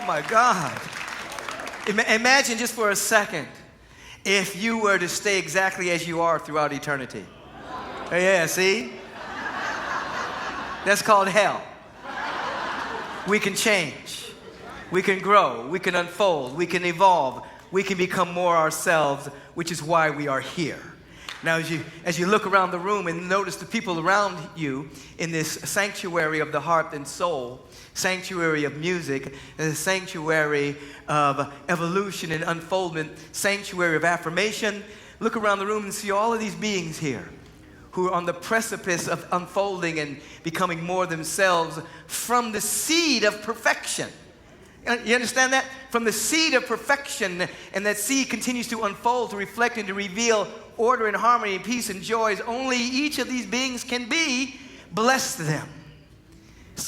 my God. Imagine just for a second if you were to stay exactly as you are throughout eternity. Yeah, see? That's called hell. We can change. We can grow. We can unfold. We can evolve. We can become more ourselves, which is why we are here. Now, as you look around the room and notice the people around you in this sanctuary of the heart and soul, sanctuary of music, sanctuary of evolution and unfoldment, sanctuary of affirmation, look around the room and see all of these beings here who are on the precipice of unfolding and becoming more themselves from the seed of perfection. You understand that? From the seed of perfection, and that seed continues to unfold, to reflect, and to reveal order and harmony and peace and joy as only each of these beings can be. Bless them.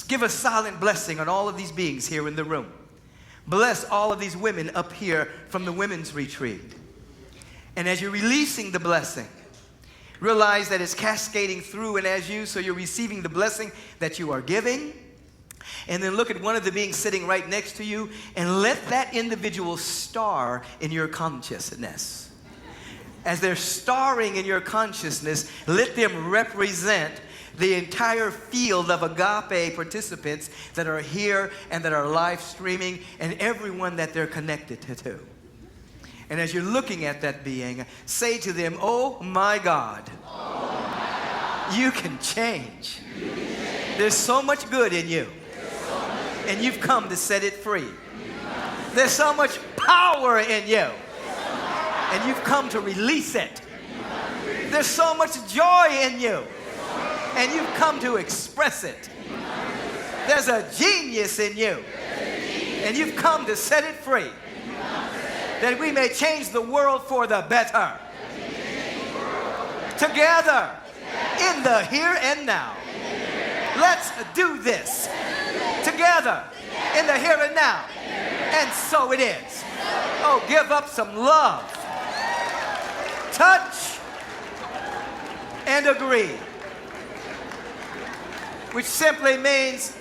Give a silent blessing on all of these beings here in the room. Bless all of these women up here from the women's retreat. And as you're releasing the blessing, realize that it's cascading through and as you, so you're receiving the blessing that you are giving. And then look at one of the beings sitting right next to you and let that individual star in your consciousness. As they're starring in your consciousness, let them represent the entire field of Agape participants that are here and that are live streaming and everyone that they're connected to. And as you're looking at that being, say to them, "Oh my God, you can change. There's so much good in you. And you've come to set it free. There's so much power in you, and you've come to release it. There's so much joy in you, and you've come to express it. There's a genius in you, and you've come to set it free, that we may change the world for the better. Together, in the here and now. Let's do this. Together, in the here and now. And so it is. Oh, give up some love. Touch and agree. Which simply means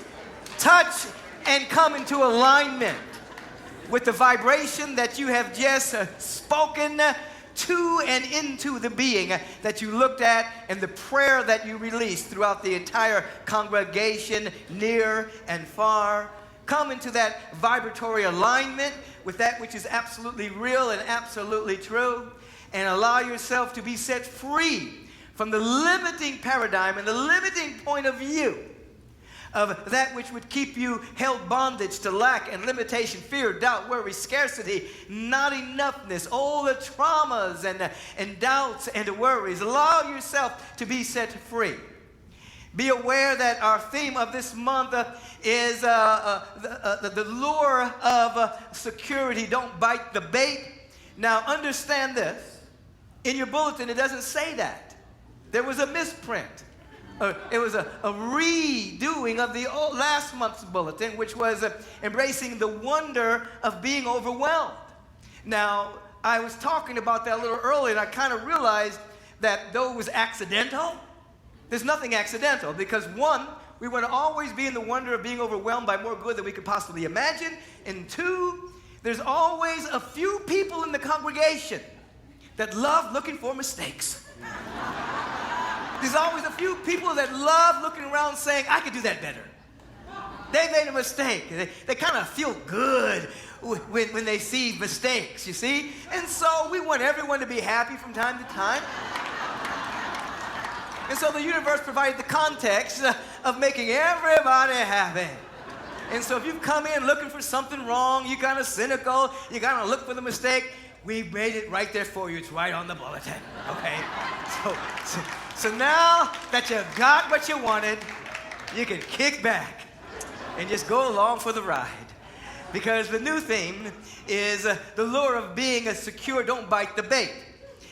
touch and come into alignment with the vibration that you have just spoken to and into the being that you looked at and the prayer that you released throughout the entire congregation, near and far. Come into that vibratory alignment with that which is absolutely real and absolutely true, and allow yourself to be set free from the limiting paradigm and the limiting point of view of that which would keep you held bondage to lack and limitation, fear, doubt, worry, scarcity, not enoughness, all the traumas and doubts and worries. Allow yourself to be set free. Be aware that our theme of this month is the lure of security. Don't bite the bait. Now understand this. In your bulletin, it doesn't say that. There was a misprint. It was a redoing of the last month's bulletin, which was embracing the wonder of being overwhelmed. Now, I was talking about that a little earlier, and I kind of realized that though it was accidental, there's nothing accidental, because one, we want to always be in the wonder of being overwhelmed by more good than we could possibly imagine, and two, there's always a few people in the congregation that love looking for mistakes. There's always a few people that love looking around saying, I could do that better. They made a mistake. They kind of feel good when they see mistakes, you see? And so we want everyone to be happy from time to time. And so the universe provided the context of making everybody happy. And so if you've come in looking for something wrong, you're kind of cynical, you kind of look for the mistake, we made it right there for you. It's right on the bulletin, okay? So now that you got what you wanted, you can kick back and just go along for the ride. Because the new theme is the lure of being a secure, don't bite the bait.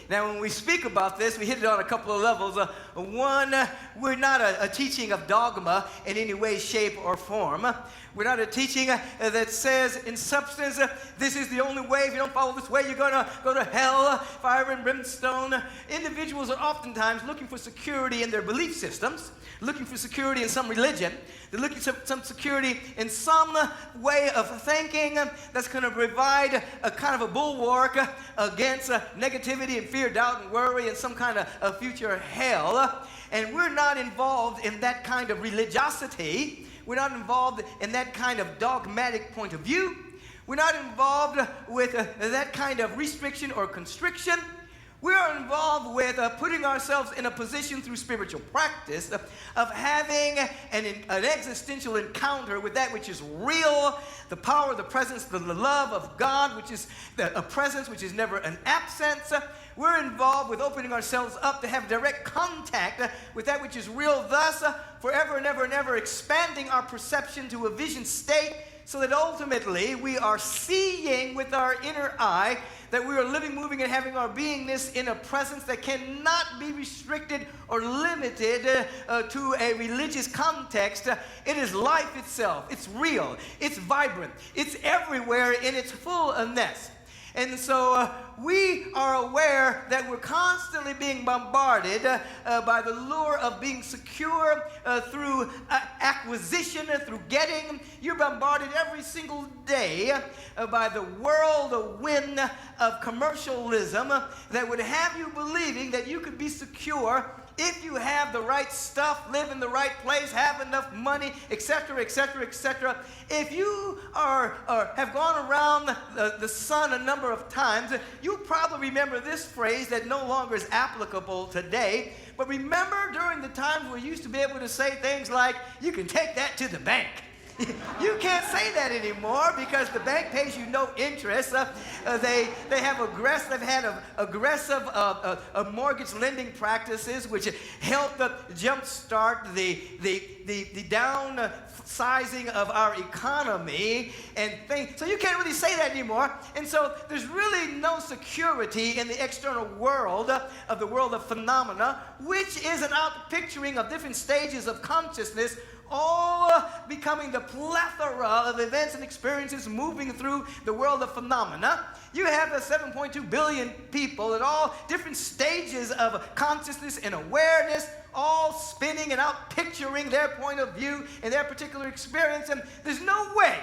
Now, when we speak about this, we hit it on a couple of levels. One, we're not a teaching of dogma in any way, shape, or form. We're not a teaching that says, in substance, this is the only way. If you don't follow this way, you're going to go to hell, fire and brimstone. Individuals are oftentimes looking for security in their belief systems, looking for security in some religion. They're looking for some security in some way of thinking that's going to provide a kind of a bulwark against negativity and fear, doubt, and worry, and some kind of future hell. And we're not involved in that kind of religiosity. We're not involved in that kind of dogmatic point of view. We're not involved with that kind of restriction or constriction. We are involved with putting ourselves in a position through spiritual practice of having an existential encounter with that which is real, the power, the presence, the love of God, which is a presence which is never an absence. We're involved with opening ourselves up to have direct contact with that which is real, thus forever and ever and ever expanding our perception to a vision state so that ultimately we are seeing with our inner eye that we are living, moving, and having our beingness in a presence that cannot be restricted or limited to a religious context. It is life itself. It's real. It's vibrant. It's everywhere in its fullness. And so we are aware that we're constantly being bombarded by the lure of being secure through acquisition, through getting. You're bombarded every single day by the whirlwind of commercialism that would have you believing that you could be secure if you have the right stuff, live in the right place, have enough money, etc., etc., etc. If you have gone around the sun a number of times, you probably remember this phrase that no longer is applicable today. But remember during the times where you used to be able to say things like, you can take that to the bank. You can't say that anymore because the bank pays you no interest. They have aggressive mortgage lending practices which help jumpstart the downsizing of our economy and things. So you can't really say that anymore. And so there's really no security in the external world of the world of phenomena, which is an outpicturing of different stages of consciousness, all becoming the plethora of events and experiences moving through the world of phenomena. You have 7.2 billion people at all different stages of consciousness and awareness, all spinning and out picturing their point of view and their particular experience. And there's no way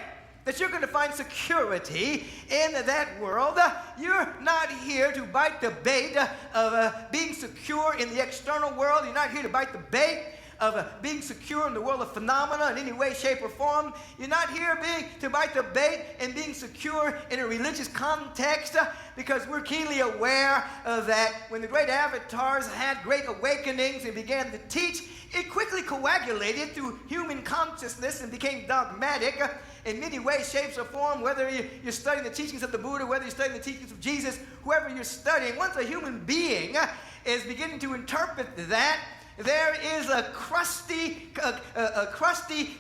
that you're going to find security in that world. You're not here to bite the bait of being secure in the external world. You're not here to bite the bait of being secure in the world of phenomena in any way, shape, or form. You're not here to bite the bait and being secure in a religious context because we're keenly aware that when the great avatars had great awakenings and began to teach, it quickly coagulated through human consciousness and became dogmatic in many ways, shapes, or form, whether you're studying the teachings of the Buddha, whether you're studying the teachings of Jesus, whoever you're studying. Once a human being is beginning to interpret that, there is a crusty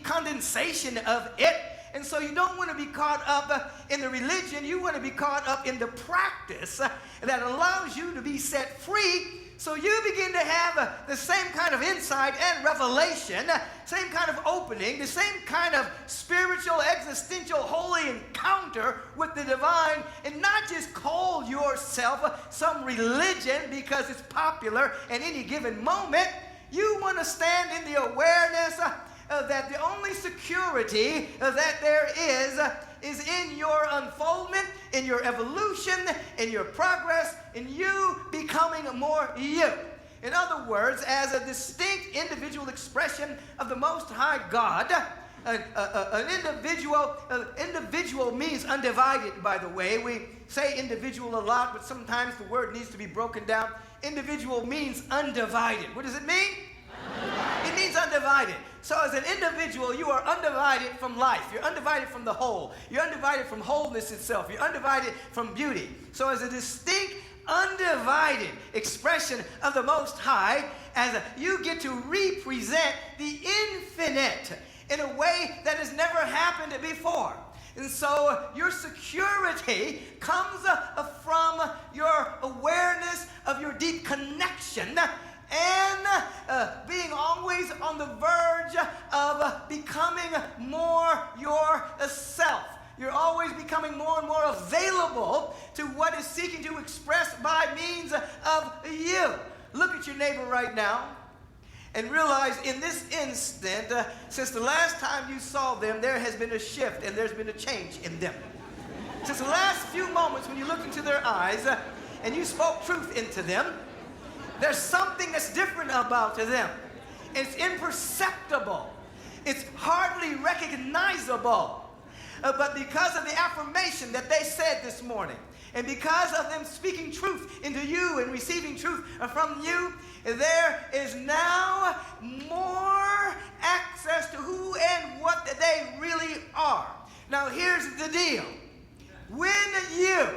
condensation of it. And so you don't want to be caught up in the religion. You want to be caught up in the practice that allows you to be set free. So you begin to have the same kind of insight and revelation, same kind of opening, the same kind of spiritual, existential, holy encounter with the divine, and not just call yourself some religion because it's popular at any given moment. You want to stand in the awareness that the only security that there is in your unfoldment, in your evolution, in your progress, in you becoming more you. In other words, as a distinct individual expression of the Most High God, an individual means undivided, by the way. We say individual a lot, but sometimes the word needs to be broken down. Individual means undivided. What does it mean? Undivided. It means undivided. So as an individual, you are undivided from life. You're undivided from the whole. You're undivided from wholeness itself. You're undivided from beauty. So as a distinct, undivided expression of the Most High, you get to represent the infinite in a way that has never happened before. And so your security comes from your awareness of your deep connection and being always on the verge of becoming more yourself. You're always becoming more and more available to what is seeking to express by means of you. Look at your neighbor right now and realize in this instant, since the last time you saw them, there has been a shift and there's been a change in them. Since the last few moments when you looked into their eyes and you spoke truth into them, there's something that's different about them. It's imperceptible. It's hardly recognizable. But because of the affirmation that they said this morning, and because of them speaking truth into you and receiving truth from you, there is now more access to who and what they really are. Now here's the deal. When you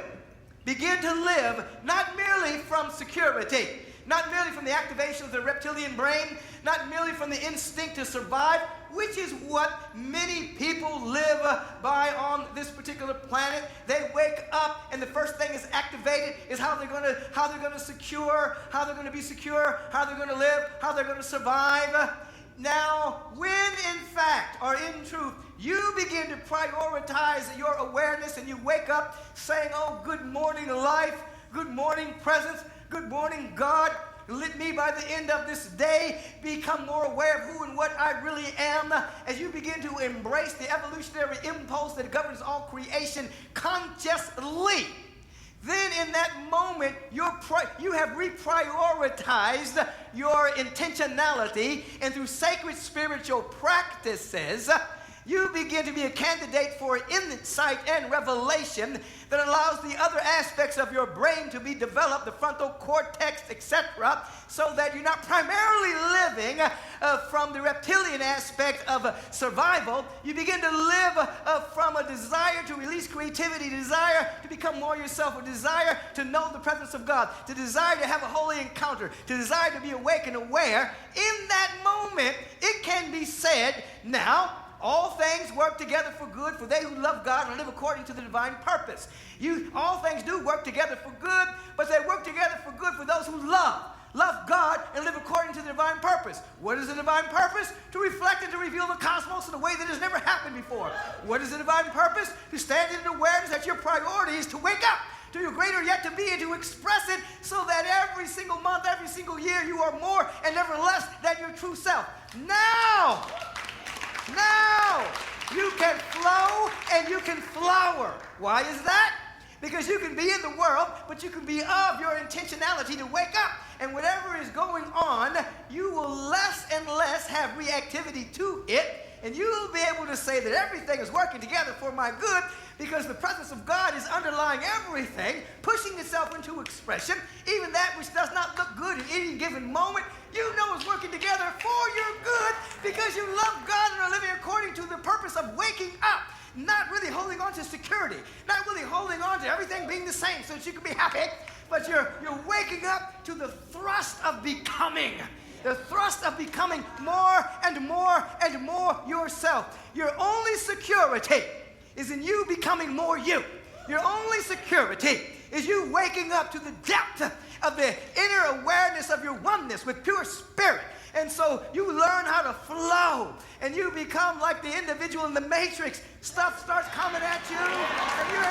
begin to live not merely from security, not merely from the activation of the reptilian brain, not merely from the instinct to survive, which is what many people live by on this particular planet. They wake up and the first thing is activated is how they're going to secure, how they're going to be secure, how they're going to live, how they're going to survive. Now, when in fact or in truth you begin to prioritize your awareness and you wake up saying, oh, good morning life, good morning presence, good morning God, let me by the end of this day become more aware of who and what I really am. As you begin to embrace the evolutionary impulse that governs all creation consciously, then in that moment you have reprioritized your intentionality, and through sacred spiritual practices you begin to be a candidate for insight and revelation that allows the other aspects of your brain to be developed, the frontal cortex, etc., so that you're not primarily living from the reptilian aspect of survival. You begin to live from a desire to release creativity, desire to become more yourself, a desire to know the presence of God, to desire to have a holy encounter, to desire to be awake and aware. In that moment, it can be said, now, all things work together for good for they who love God and live according to the divine purpose. All things do work together for good, but they work together for good for those who love God and live according to the divine purpose. What is the divine purpose? To reflect and to reveal the cosmos in a way that has never happened before. What is the divine purpose? To stand in awareness that your priority is to wake up to your greater yet to be and to express it so that every single month, every single year, you are more and never less than your true self. Now, you can flow and you can flower. Why is that? Because you can be in the world, but you can be of your intentionality to wake up. And whatever is going on, you will less and less have reactivity to it. And you'll be able to say that everything is working together for my good because the presence of God is underlying everything, pushing itself into expression. Even that which does not look good at any given moment, you know is working together for your good because you love God and are living according to the purpose of waking up. Not really holding on to security, not really holding on to everything being the same so that you can be happy, but you're waking up to the thrust of becoming. The thrust of becoming more and more and more yourself. Your only security is in you becoming more you. Your only security is you waking up to the depth of the inner awareness of your oneness with pure spirit. And so you learn how to flow, and you become like the individual in the Matrix. Stuff starts coming at you, and you're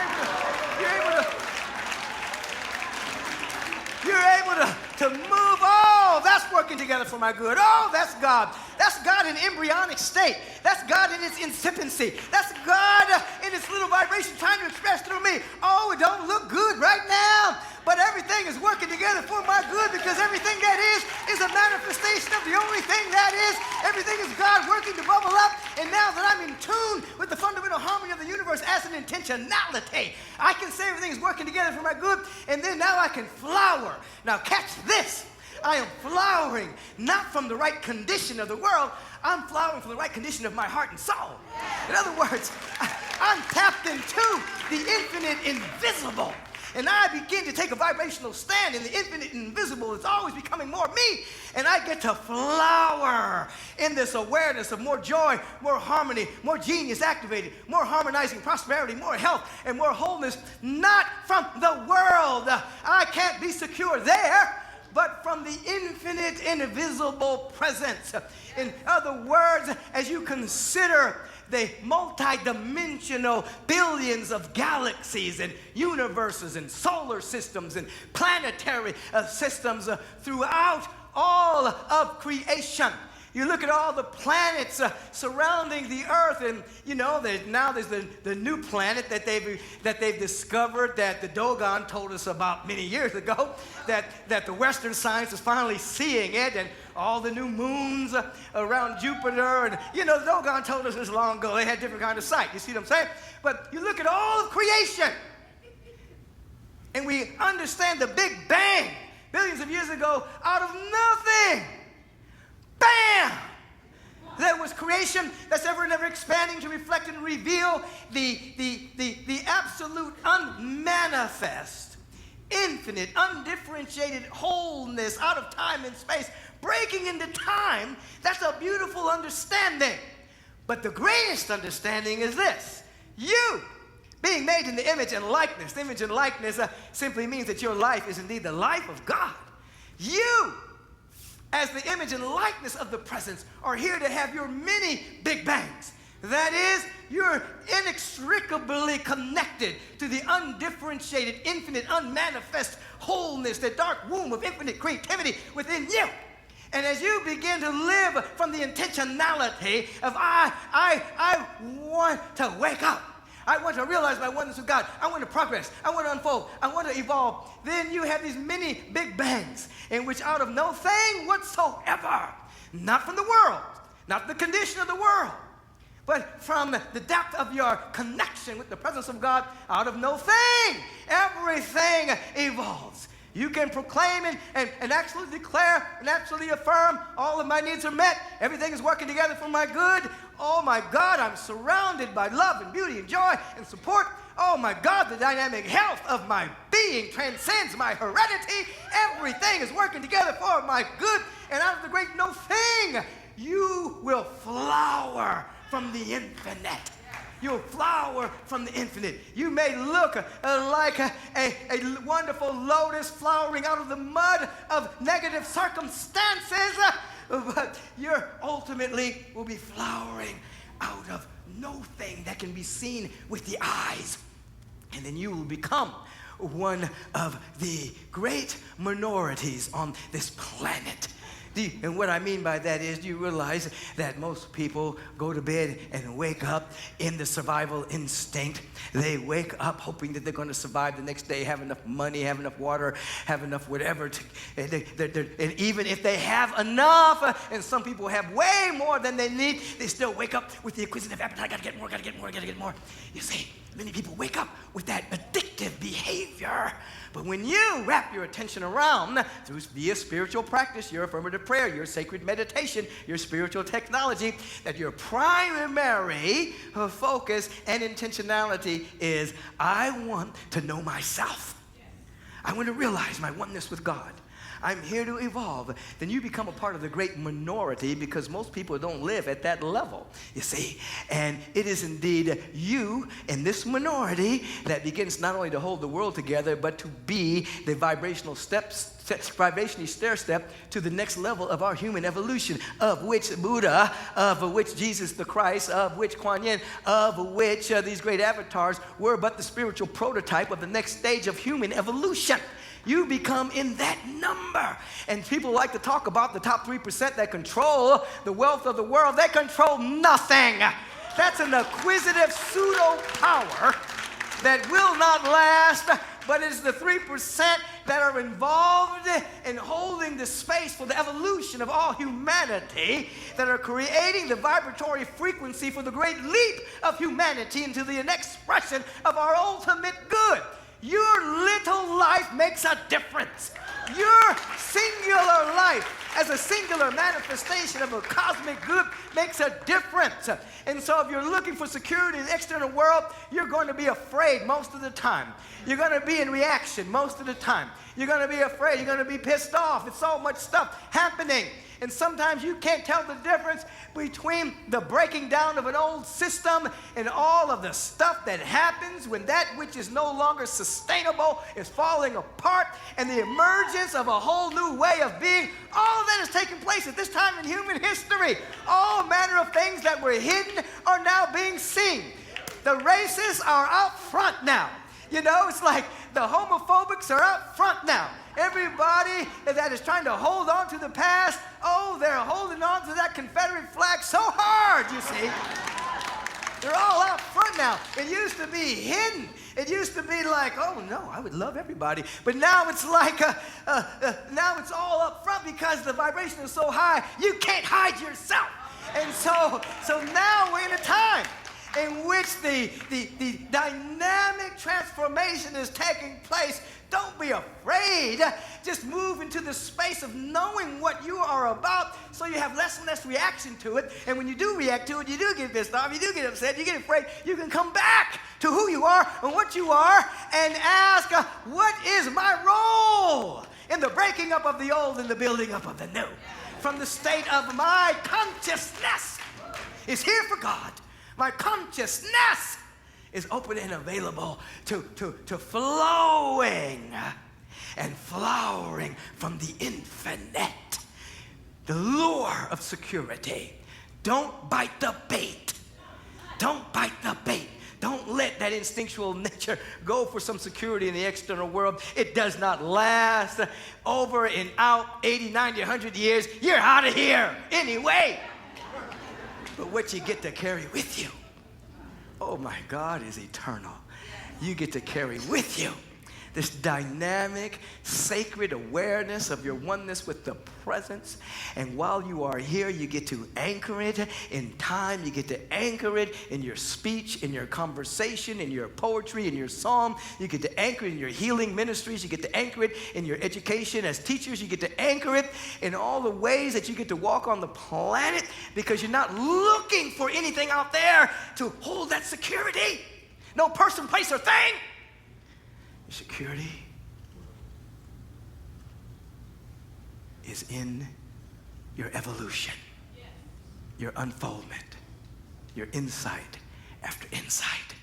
able to move. Oh, that's working together for my good. Oh, that's God. That's God in embryonic state. That's God in its incipiency. That's God in its little vibration trying to express through me. Oh, it don't look good right now, but everything is working together for my good because everything that is a manifestation of the only thing that is. Everything is God working to bubble up, and now that I'm in tune with the fundamental harmony of the universe as an intentionality, I can say everything is working together for my good, and then now I can flower. Now catch this. I am flowering not from the right condition of the world. I'm flowering from the right condition of my heart and soul. In other words, I'm tapped into the infinite invisible. And I begin to take a vibrational stand in the infinite invisible. It's always becoming more me. And I get to flower. in this awareness of more joy, more harmony, more genius activated, more harmonizing prosperity, more health, and more wholeness, not from the world. I can't be secure there, but from the infinite, invisible presence. In other words, as you consider the multi-dimensional billions of galaxies and universes and solar systems and planetary systems throughout all of creation. You look at all the planets surrounding the earth, and you know that now there's the new planet that they've discovered, that the Dogon told us about many years ago, that the Western science is finally seeing it, and all the new moons around Jupiter, and you know the Dogon told us this long ago. They had different kind of sight. You see what I'm saying? But you look at all of creation, and we understand the Big Bang billions of years ago. Out of nothing, bam! There was creation that's ever and ever expanding to reflect and reveal the absolute unmanifest, infinite, undifferentiated wholeness out of time and space, breaking into time. That's a beautiful understanding. But the greatest understanding is this: you being made in the image and likeness. The image and likeness simply means that your life is indeed the life of God. You, as the image and likeness of the presence, are here to have your many big bangs. That is, you're inextricably connected to the undifferentiated, infinite, unmanifest wholeness, the dark womb of infinite creativity within you. And as you begin to live from the intentionality of I want to wake up, I want to realize my oneness with God, I want to progress, I want to unfold, I want to evolve, then you have these many big bangs in which out of no thing whatsoever, not from the world, not the condition of the world, but from the depth of your connection with the presence of God, out of no thing, everything evolves. You can proclaim and actually declare and actually affirm, all of my needs are met. Everything is working together for my good. Oh my God, I'm surrounded by love and beauty and joy and support. Oh my God, the dynamic health of my being transcends my heredity. Everything is working together for my good. And out of the great no thing, you will flower from the infinite. You'll flower from the infinite. You may look like a wonderful lotus flowering out of the mud of negative circumstances, but you ultimately will be flowering out of no thing that can be seen with the eyes. And then you will become one of the great minorities on this planet. And what I mean by that is, do you realize that most people go to bed and wake up in the survival instinct? They wake up hoping that they're going to survive the next day, have enough money, have enough water, have enough whatever. And even if they have enough, and some people have way more than they need, they still wake up with the acquisitive appetite. I got to get more, got to get more, got to get more. You see, many people wake up with that addictive behavior. But when you wrap your attention around via spiritual practice, your affirmative prayer, your sacred meditation, your spiritual technology, that your primary focus and intentionality is, I want to know myself. I want to realize my oneness with God. I'm here to evolve. Then you become a part of the great minority, because most people don't live at that level, you see. And it is indeed you in this minority that begins not only to hold the world together, but to be the vibrational stair step to the next level of our human evolution, of which Buddha, of which Jesus the Christ, of which Kuan Yin, of which these great avatars were but the spiritual prototype of the next stage of human evolution. You become in that number. And people like to talk about the top 3% that control the wealth of the world. They control nothing. That's an acquisitive pseudo power that will not last, but it's the 3% that are involved in holding the space for the evolution of all humanity, that are creating the vibratory frequency for the great leap of humanity into the expression of our ultimate good. Your little life makes a difference. Your singular life as a singular manifestation of a cosmic good makes a difference. And so if you're looking for security in the external world, you're going to be afraid most of the time. You're going to be in reaction most of the time. You're going to be afraid. You're going to be pissed off. It's so much stuff happening. And sometimes you can't tell the difference between the breaking down of an old system and all of the stuff that happens when that which is no longer sustainable is falling apart, and the emergence of a whole new way of being. All of that is taking place at this time in human history. All manner of things that were hidden are now being seen. The racists are out front now. You know, it's like the homophobics are out front now. Everybody that is trying to hold on to the past, oh, they're holding on to that Confederate flag so hard, you see. They're all out front now. It used to be hidden. It used to be like, oh, no, I would love everybody. But now it's like, now it's all up front because the vibration is so high, you can't hide yourself. And so now we're in a time in which the dynamic transformation is taking place. Don't be afraid. Just move into the space of knowing what you are about so you have less and less reaction to it. And when you do react to it, you do get pissed off, you do get upset, you get afraid, you can come back to who you are and what you are and ask, what is my role in the breaking up of the old and the building up of the new? From the state of my consciousness is here for God. My consciousness is open and available to flowing and flowering from the infinite. The lure of security. Don't bite the bait. Don't bite the bait. Don't let that instinctual nature go for some security in the external world. It does not last. Over and out, 80, 90, 100 years, you're out of here anyway. But what you get to carry with you, oh my God, is eternal. You get to carry with you this dynamic, sacred awareness of your oneness with the presence. And while you are here, you get to anchor it in time. You get to anchor it in your speech, in your conversation, in your poetry, in your psalm. You get to anchor it in your healing ministries. You get to anchor it in your education as teachers. You get to anchor it in all the ways that you get to walk on the planet, because you're not looking for anything out there to hold that security. No person, place, or thing. Your security is in your evolution, your unfoldment, your insight after insight.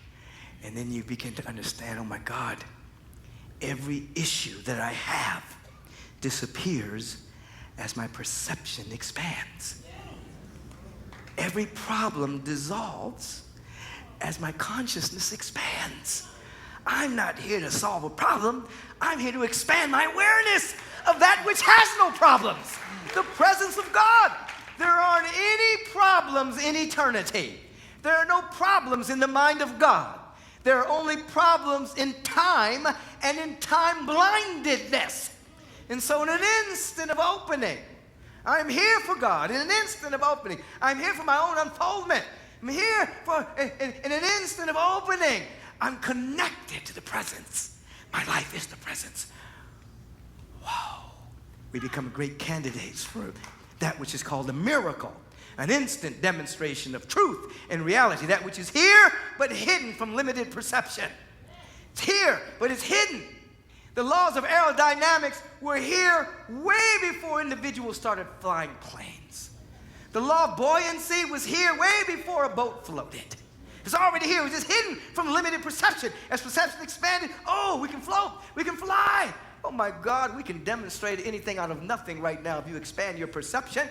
And then you begin to understand, oh my God, every issue that I have disappears as my perception expands. Every problem dissolves as my consciousness expands. I'm not here to solve a problem. I'm here to expand my awareness of that which has no problems. The presence of God. There aren't any problems in eternity. There are no problems in the mind of God. There are only problems in time and in time blindedness. And so in an instant of opening, I'm here for God. In an instant of opening, I'm here for my own unfoldment. I'm here for, in an instant of opening, I'm connected to the presence. My life is the presence. Wow. We become great candidates for that which is called a miracle, an instant demonstration of truth and reality, that which is here but hidden from limited perception. It's here, but it's hidden. The laws of aerodynamics were here way before individuals started flying planes. The law of buoyancy was here way before a boat floated. It's already here. It was just hidden from limited perception. As perception expanded, oh, we can float. We can fly. Oh, my God, we can demonstrate anything out of nothing right now if you expand your perception.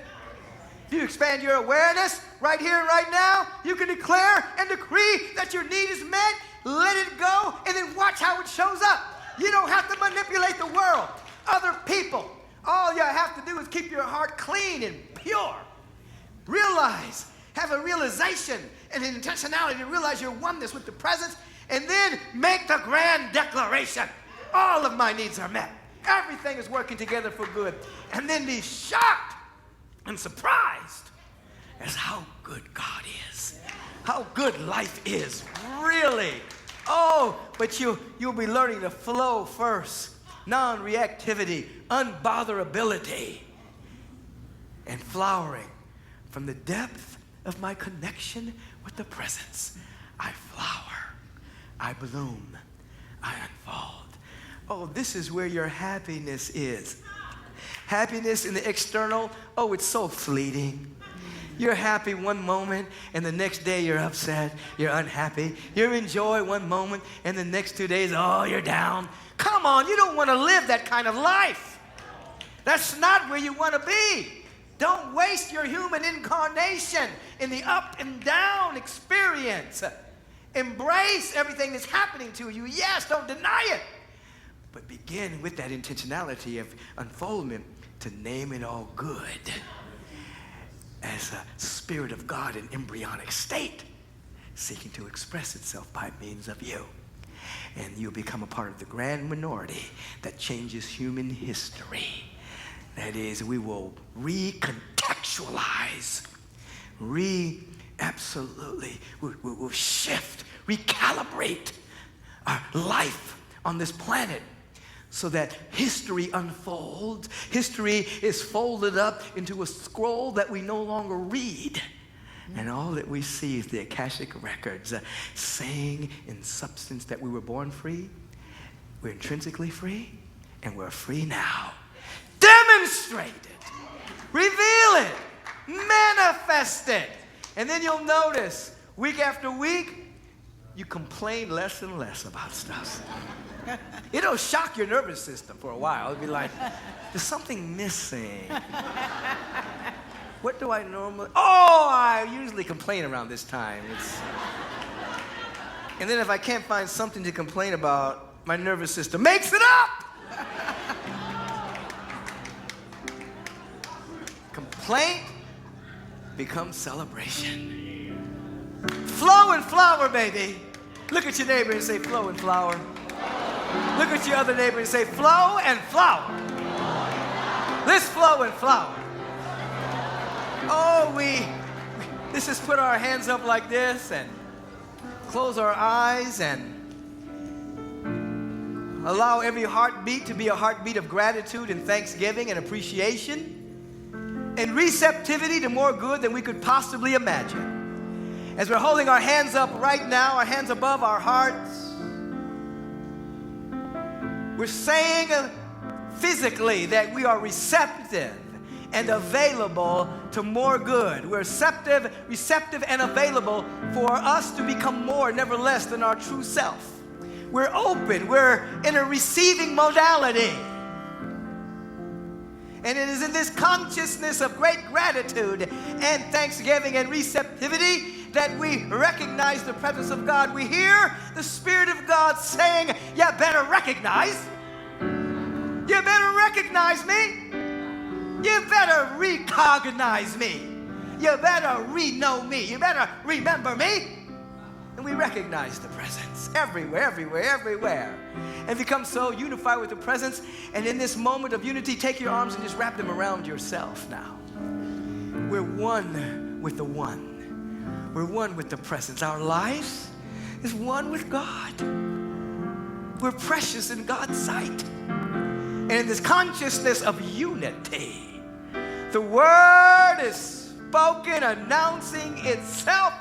If you expand your awareness right here and right now, you can declare and decree that your need is met. Let it go, and then watch how it shows up. You don't have to manipulate the world, other people. All you have to do is keep your heart clean and pure. Realize, have a realization and an intentionality to realize your oneness with the presence, and then make the grand declaration. All of my needs are met. Everything is working together for good. And then be shocked and surprised as how good God is. How good life is, really. Oh, but you'll be learning to flow first. Non-reactivity, unbotherability, and flowering from the depth of my connection with the presence. I flower, I bloom, I unfold. Oh, this is where your happiness is. Happiness in the external, oh, it's so fleeting. You're happy one moment, and the next day you're upset, you're unhappy. You're in joy one moment, and the next 2 days, oh, you're down. Come on, you don't want to live that kind of life. That's not where you want to be. Don't waste your human incarnation in the up and down experience. Embrace everything that's happening to you. Yes, don't deny it. But begin with that intentionality of unfoldment to name it all good as a Spirit of God in embryonic state, seeking to express itself by means of you. And you'll become a part of the grand minority that changes human history. That is, we will recontextualize, absolutely, we'll shift, recalibrate our life on this planet so that history unfolds. History is folded up into a scroll that we no longer read. And all that we see is the Akashic records saying in substance that we were born free, we're intrinsically free, and we're free now. Demonstrate it, reveal it, manifest it. And then you'll notice, week after week, you complain less and less about stuff. It'll shock your nervous system for a while. It'll be like, there's something missing. What do I normally... Oh, I usually complain around this time. And then if I can't find something to complain about, my nervous system makes it up. Complaint becomes celebration. Flow and flower, baby. Look at your neighbor and say, flow and flower. Look at your other neighbor and say, flow and flower. Let's flow and flower. Oh, let's just put our hands up like this and close our eyes and allow every heartbeat to be a heartbeat of gratitude and thanksgiving and appreciation and receptivity to more good than we could possibly imagine. As we're holding our hands up right now, our hands above our hearts, we're saying physically that we are receptive and available to more good. We're receptive and available for us to become more, never less than our true self. We're open. We're in a receiving modality. And it is in this consciousness of great gratitude and thanksgiving and receptivity that we recognize the presence of God. We hear the Spirit of God saying, you better recognize. You better recognize me. You better recognize me. You better re-know me. You better remember me. And we recognize the presence everywhere, everywhere, everywhere. And become so unified with the presence. And in this moment of unity, take your arms and just wrap them around yourself now. We're one with the one. We're one with the presence. Our life is one with God. We're precious in God's sight. And in this consciousness of unity, the word is spoken, announcing itself.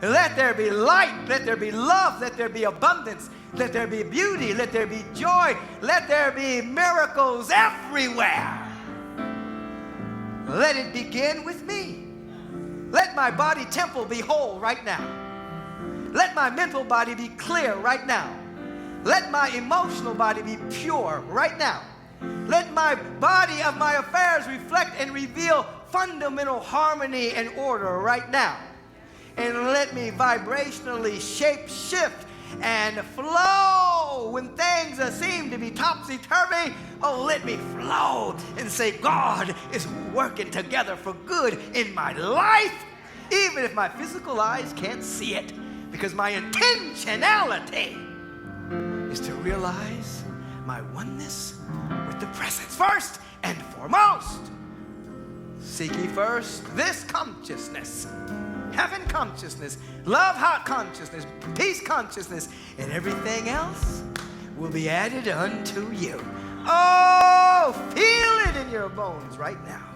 Let there be light, let there be love, let there be abundance, let there be beauty, let there be joy, let there be miracles everywhere. Let it begin with me. Let my body temple be whole right now. Let my mental body be clear right now. Let my emotional body be pure right now. Let my body of my affairs reflect and reveal fundamental harmony and order right now. And let me vibrationally shape shift and flow when things seem to be topsy-turvy. Oh, let me flow and say, God is working together for good in my life, even if my physical eyes can't see it, because my intentionality is to realize my oneness with the presence. First and foremost, seek ye first this consciousness. Heaven consciousness, love heart consciousness, peace consciousness, and everything else will be added unto you. Oh, feel it in your bones right now.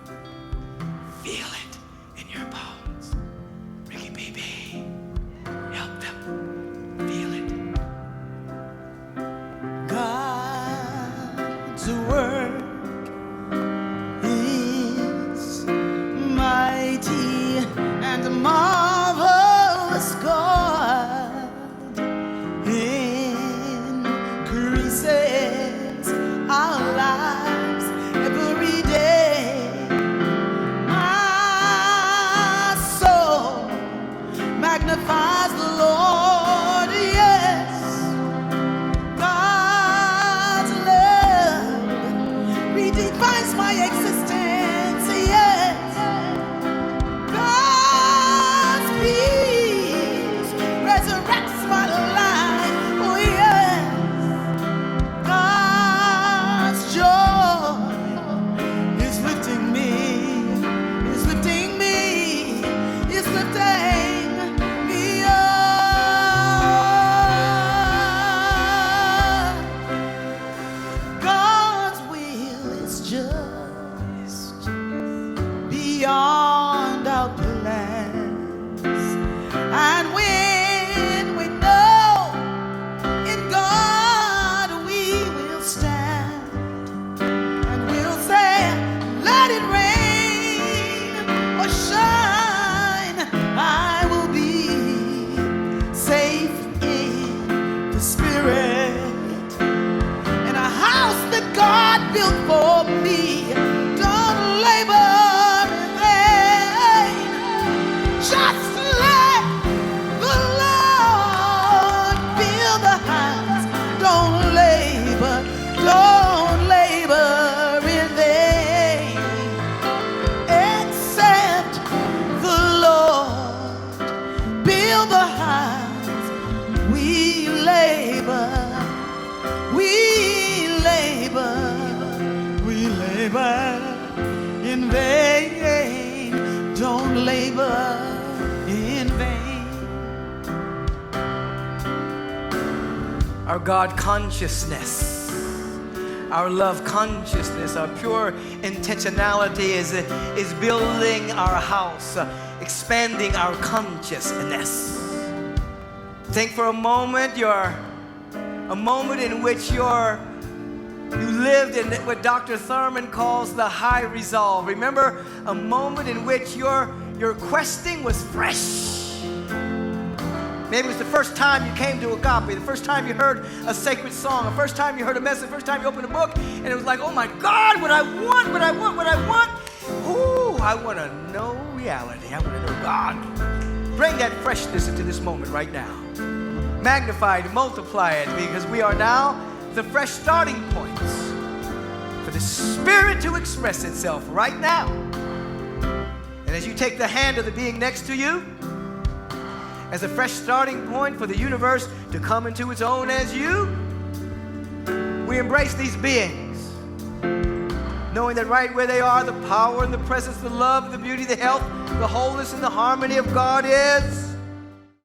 Feel it in your bones. Ricky baby, help them feel it. God's work marvelous God increases our lives every day. My soul magnifies the Lord, yes. God's love redefines my existence, yes. God's peace resurrects my life, oh yes. God's joy is lifting me, is lifting me, is lifting me up. God's will is just beyond our plans. And when we know in God we will stand, and we'll say, let it rain or shine, I will be safe in the Spirit, in a house that God built for me. Don't labor in vain. Just let the Lord build the house. Don't labor in vain. Except the Lord build the house. We labor in vain. Don't labor in vain. Our God consciousness, our love consciousness, our pure intentionality is building our house, expanding our consciousness. Think for a moment in which you lived in what Dr. Thurman calls the high resolve. Remember a moment in which your questing was fresh. Maybe it was the first time you came to Agape, the first time you heard a sacred song, the first time you heard a message, the first time you opened a book, and it was like, oh my God, what I want. Ooh, I want to know reality. I want to know God. Bring that freshness into this moment right now. Magnify it, multiply it, because we are now the fresh starting points for the Spirit to express itself right now. And as you take the hand of the being next to you as a fresh starting point for the universe to come into its own as you, we embrace these beings, knowing that right where they are, the power and the presence, the love, the beauty, the health, the wholeness and the harmony of God is